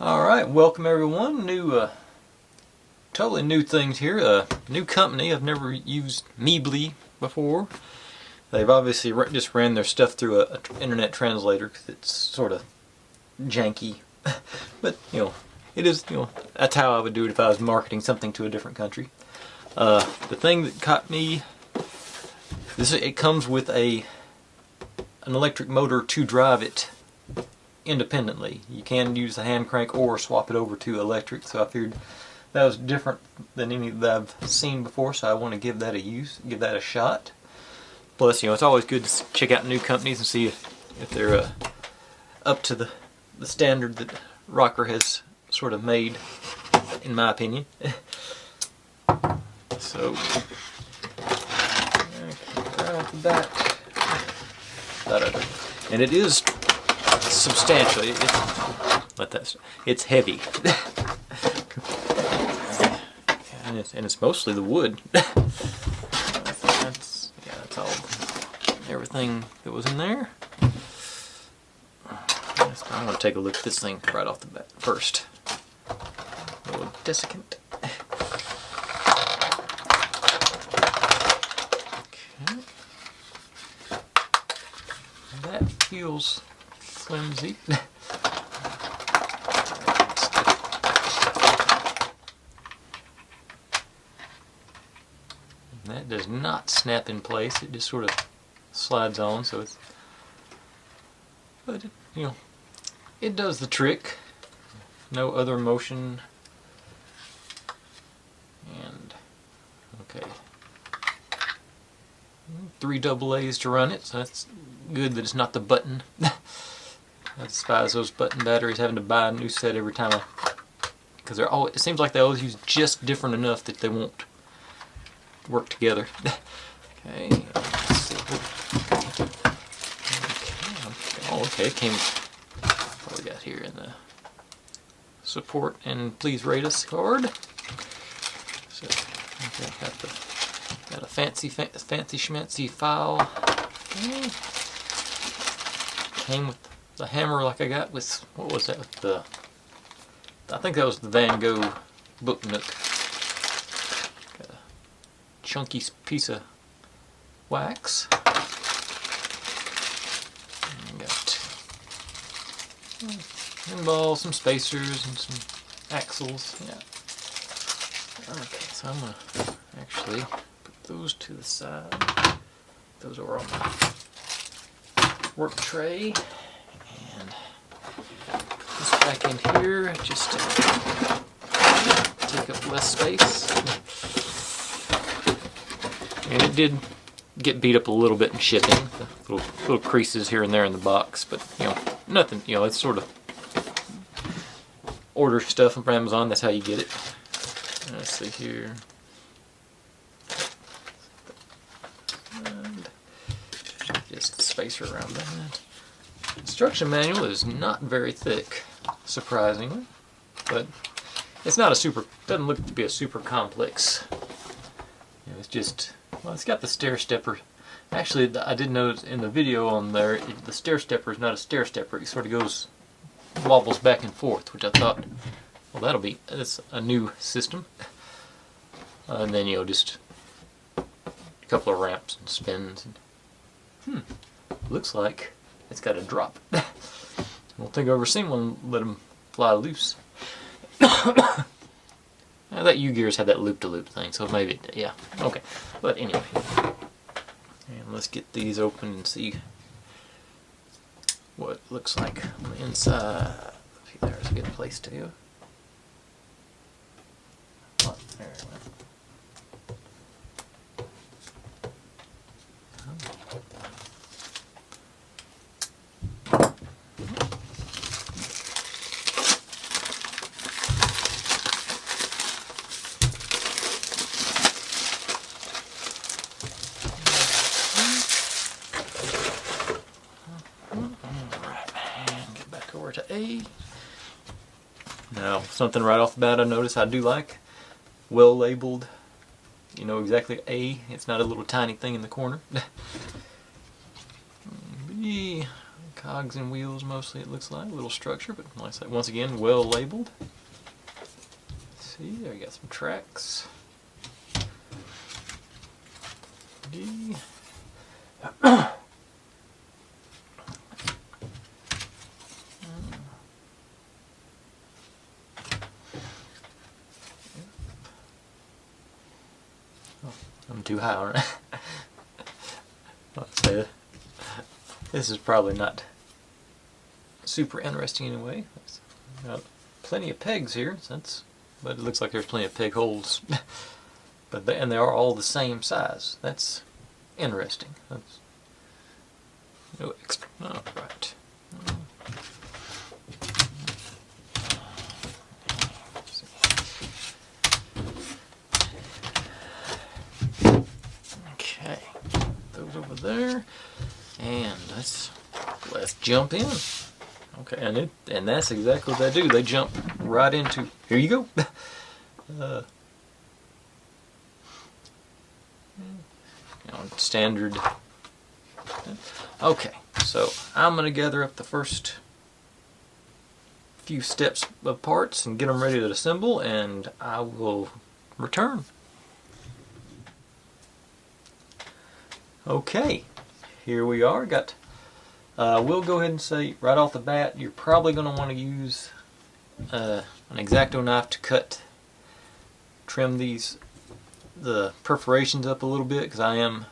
Alright, welcome everyone. Totally new things here. New company. I've never used Meibely before. They've obviously just ran their stuff through an internet translator because it's sort of janky. But, it is, that's how I would do it if I was marketing something to a different country. The thing that caught me, it comes with an electric motor to drive it independently. You can use the hand crank or swap it over to electric, so I figured that was different than any that I've seen before, so I want to give that a shot. Plus, it's always good to check out new companies and see if they're up to the standard that Rocker has sort of made, in my opinion. So, right off the bat, and it is substantial. It's heavy, and it's mostly the wood. That's all. Everything that was in there. I'm going to take a look at this thing right off the bat first. A little desiccant. Okay. That feels flimsy. That does not snap in place. It just sort of slides on, so it's, but it does the trick. No other motion. And okay, 3 AA's to run it, so that's good that it's not the button. I despise those button batteries, having to buy a new set every time because it seems like they always use just different enough that they won't work together. Okay, let's see. Okay, it came, what we got here in the support and please rate us card. So, okay, got a fancy schmancy file. Okay. Came with the hammer like I got with, what was that? I think that was the Van Gogh book nook. Got a chunky piece of wax. And got pin balls, some spacers, and some axles. Yeah. Okay, so I'm gonna actually put those to the side. Those are on my work tray, and put this back in here just to take up less space. And it did get beat up a little bit in shipping, the little creases here and there in the box, but nothing. It's sort of order stuff from Amazon. That's how you get it. Let's see here. And just a spacer around that. Instruction manual is not very thick, surprisingly, but it's not doesn't look to be a super complex. It's just, well, it's got the stair stepper. Actually, I did notice in the video on there, the stair stepper is not a stair stepper. It sort of wobbles back and forth, which I thought, well, that's a new system. And then, just a couple of ramps and spins. And, looks like it's got a drop. I don't think I've ever seen one let them fly loose. That U-Gears had that loop-to-loop thing, so maybe, yeah, okay. But anyway, and let's get these open and see what it looks like on the inside. There's a good place to go. Oh, there we went. To A. Now, something right off the bat I noticed I do like. Well labeled. You know exactly A. It's not a little tiny thing in the corner. B. Cogs and wheels mostly, it looks like. A little structure, but like I said, once again, well labeled. See, there you got some tracks. D. I'm too high on it. Let's say this is probably not super interesting anyway. Got plenty of pegs here, but it looks like there's plenty of peg holes. And they are all the same size. That's interesting. That's no extra. Oh, right. Okay, those over there, and let's jump in. Okay, and that's exactly what they do. They jump right into. Here you go. Standard. Okay, so I'm going to gather up the first few steps of parts and get them ready to assemble, and I will return. Okay, here we are. We'll go ahead and say right off the bat, you're probably going to want to use an X-Acto knife to trim the perforations up a little bit, because of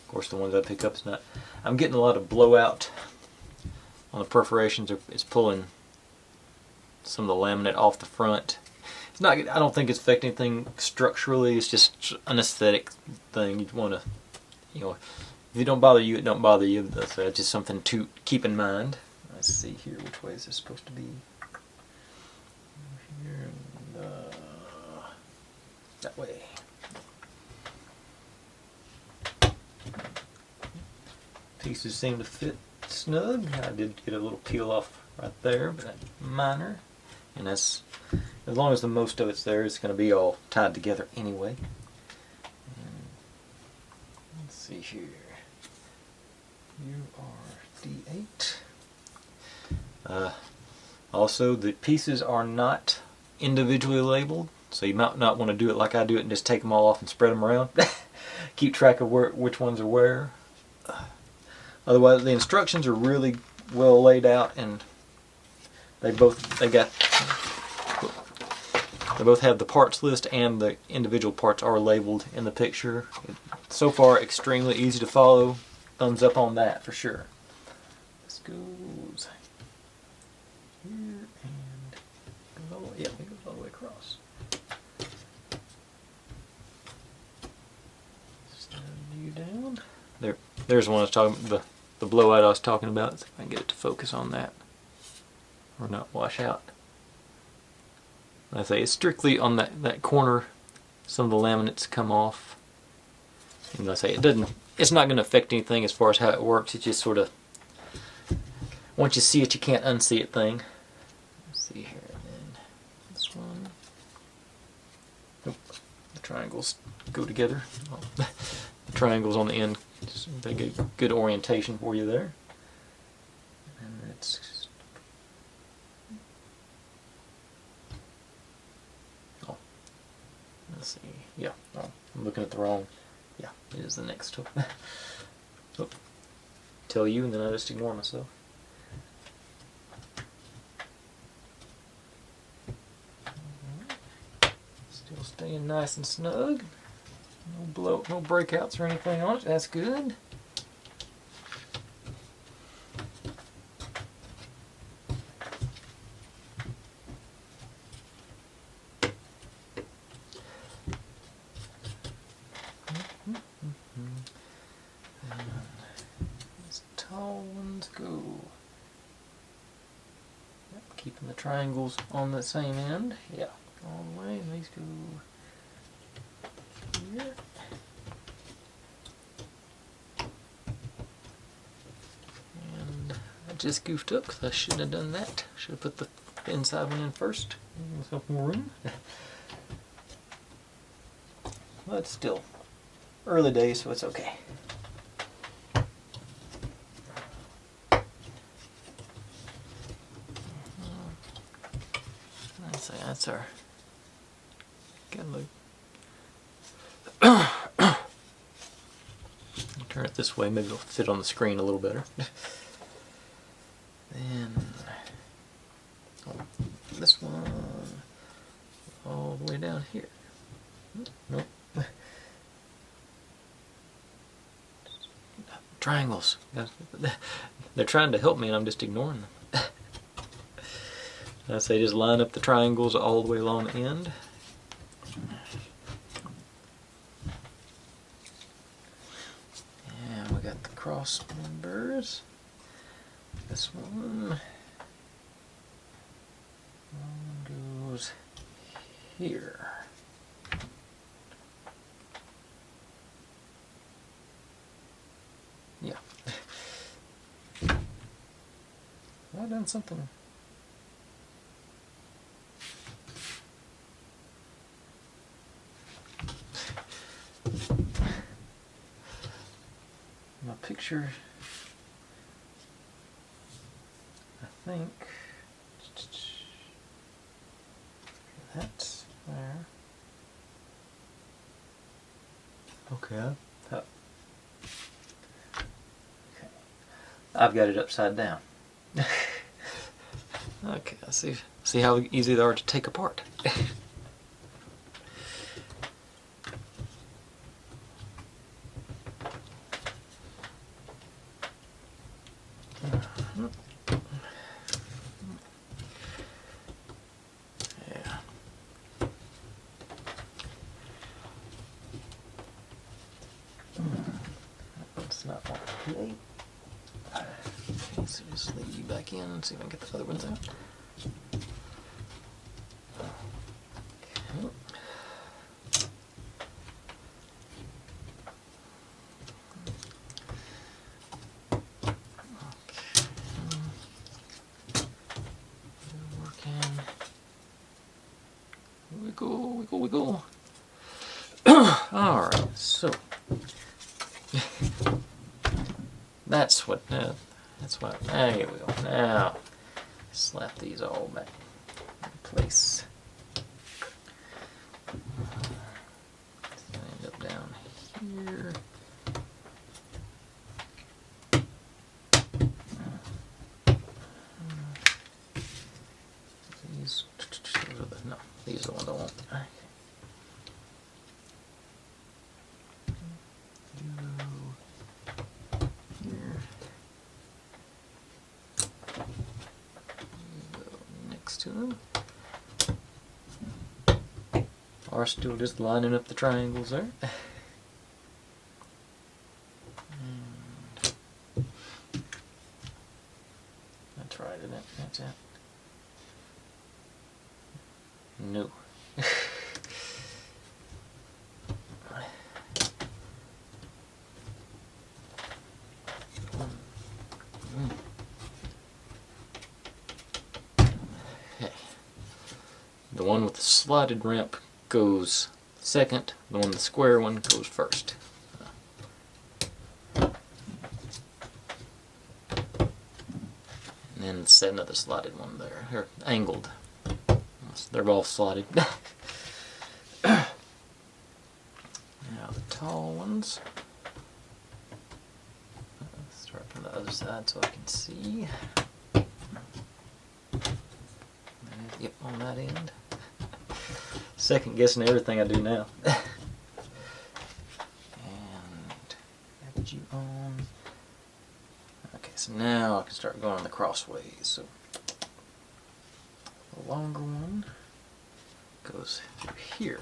course the ones I pick up is not. I'm getting a lot of blowout on the perforations. It's pulling some of the laminate off the front. It's not. I don't think it's affecting anything structurally. It's just an aesthetic thing. You'd want to, if it don't bother you, it don't bother you. That's just something to keep in mind. Let's see here. Which way is this supposed to be? Here and that way. Pieces seem to fit snug. I did get a little peel off right there, but that's minor. And that's, as long as the most of it's there, it's going to be all tied together anyway. And let's see here. You are D8. Also, the pieces are not individually labeled, so you might not want to do it like I do it and just take them all off and spread them around. Keep track of which ones are where. Otherwise, the instructions are really well laid out, and they both have the parts list, and the individual parts are labeled in the picture. So far, extremely easy to follow. Thumbs up on that for sure. This goes here and goes all the way, it goes all the way across. Stand you down. There's one I was talking about. The blowout I was talking about. See if I can get it to focus on that, or not wash out. I say it's strictly on that corner. Some of the laminates come off, and I say it's not going to affect anything as far as how it works. It's just sort of, once you see it, you can't unsee it thing. Let's see here, and then this one. Nope, the triangles go together. Oh, the triangles on the end. They get good orientation for you there. And it's let's see. Yeah, oh, I'm looking at the wrong. Yeah, it is the next one. Oh, tell you, and then I just ignore myself. Still staying nice and snug. No breakouts or anything on it. That's good. These tall ones go. Yep, keeping the triangles on the same end. Yeah, all the way. And these go. Here. And I just goofed up because I shouldn't have done that. Should have put the inside one in first. Give myself more room. But still, early days, so it's okay. Let's see, that's our. Gotta look. Turn it this way, maybe it'll fit on the screen a little better. Then this one all the way down here. Nope. Triangles. They're trying to help me and I'm just ignoring them. I say just line up the triangles all the way along the end. And we got the cross members. This one goes here. Yeah. Have I done something? My picture, I think that's there. Okay. I've got it upside down. Okay, I see how easy they are to take apart. Yeah. That's not one plate. Okay, so just leave you back in and see if I can get the other ones out. Wiggle. Alright, so that's what, there we go. Now, slap these all back in place. End up down here. These are the ones I want. Next to them. Are still just lining up the triangles there. That's right, isn't it? That's it. No. Okay. The one with the slotted ramp goes second, the one with the square one goes first. And then set another slotted one there, or angled. They're all slotted. Now the tall ones. Let's start from the other side so I can see. Yep, on that end. Second guessing everything I do now. And have you on. Okay, so now I can start going on the crossways. So the longer one goes through here.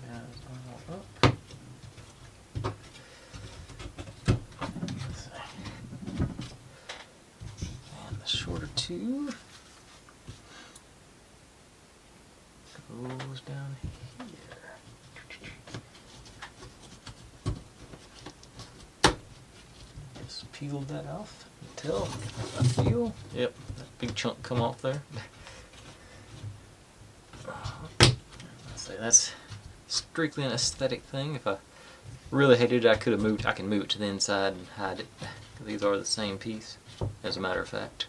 And the shorter two goes down here. Just peeled that off until I feel, yep, that big chunk come off there. Let's say that's strictly an aesthetic thing. If I really hated it, I could have moved. I can move it to the inside and hide it. These are the same piece, as a matter of fact.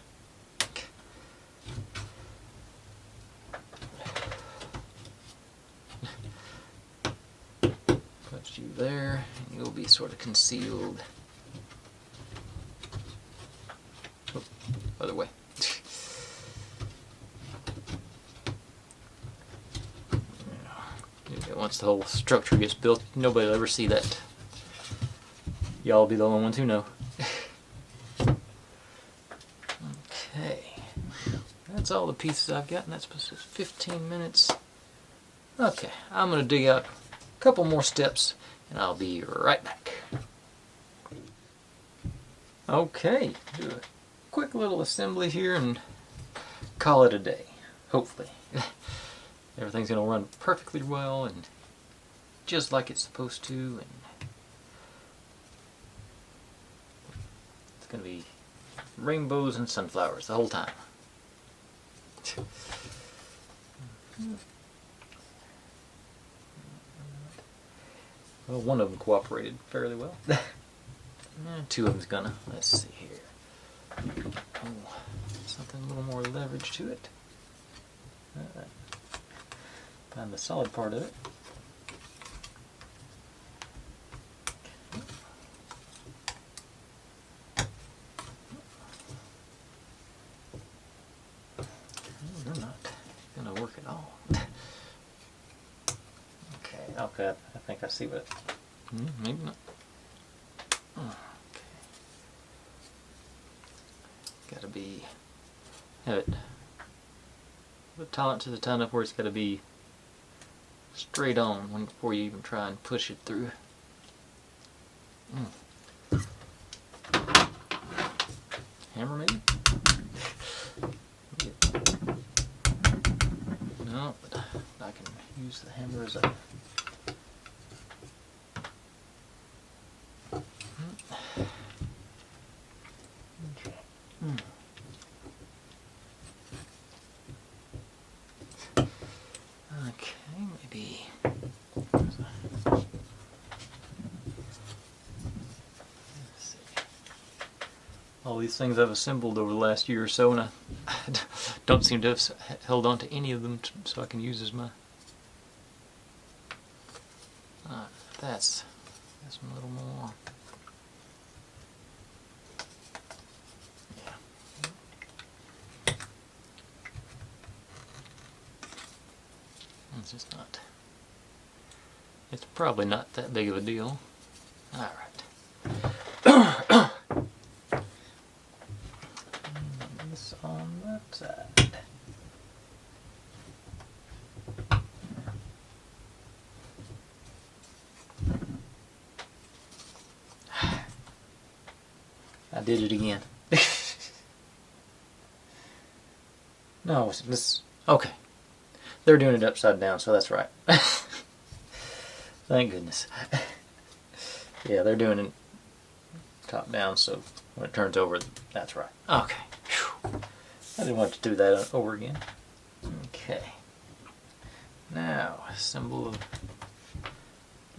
there, and you'll be sort of concealed. Oh, other way. Once the whole structure gets built, nobody will ever see that. Y'all be the only ones who know. Okay, that's all the pieces I've got, and that's 15 minutes. Okay, I'm going to dig out a couple more steps, and I'll be right back. Okay, do a quick little assembly here and call it a day, hopefully. Everything's going to run perfectly well and just like it's supposed to, and it's going to be rainbows and sunflowers the whole time. Well, one of them cooperated fairly well. Two of them's gonna. Let's see here. Oh, something a little more leverage to it. Find the solid part of it. They're not gonna work at all. Okay, I think I see what. Maybe not. Okay. Gotta be have it tolerant to the ton up where it's gotta be straight on before you even try and push it through. Hammer maybe? No, but I can use the hammer as a all these things I've assembled over the last year or so, and I don't seem to have held on to any of them so I can use as my. That's a little more. Yeah. It's just not. It's probably not that big of a deal. All right. This on that side. I did it again. No, this. Okay. They're doing it upside down, so that's right. Thank goodness. Yeah, they're doing it top down, so when it turns over, that's right. Okay. Whew. I didn't want to do that over again. Okay. Now, symbol of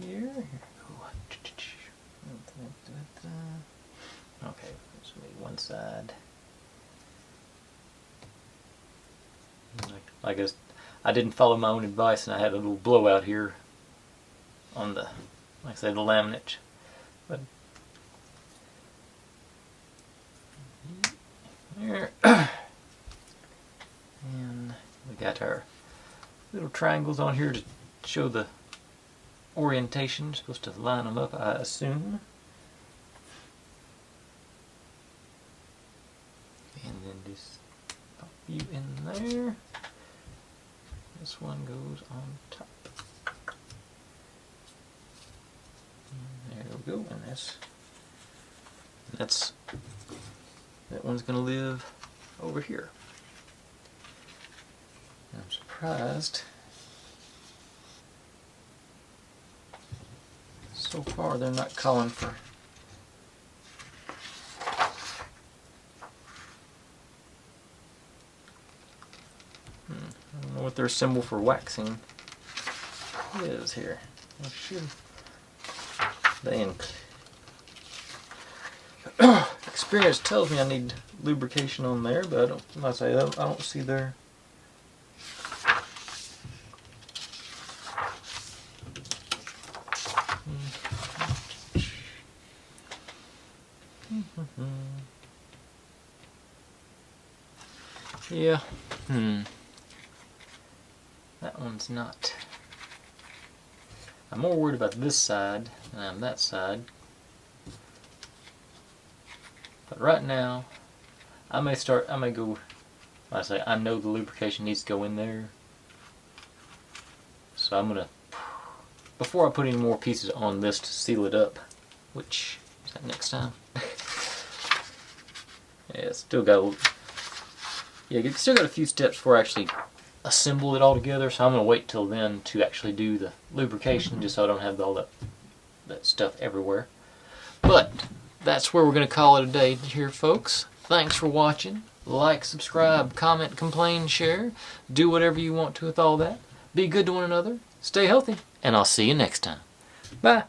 here. Okay, this will be one side. I guess I didn't follow my own advice, and I had a little blowout here on the, like I said, the laminate. But there, and we got our little triangles on here to show the orientation. Supposed to line them up, I assume. And then just pop you in there. This one goes on top. And there we go, and that one's gonna live over here. I'm surprised. So far they're not calling for I don't know what their symbol for waxing is here. I should. Experience tells me I need lubrication on there, but I don't see their. Yeah. That one's not. I'm more worried about this side than I am that side. But right now, I may go, I know the lubrication needs to go in there. So I'm gonna, before I put any more pieces on this to seal it up, which is that next time? Yeah, still got a few steps before I actually assemble it all together, so I'm gonna wait till then to actually do the lubrication, just so I don't have all that stuff everywhere. But that's where we're gonna call it a day here, folks. Thanks for watching. Like, subscribe, comment, complain, share. Do whatever you want to with all that. Be good to one another. Stay healthy, and I'll see you next time. Bye.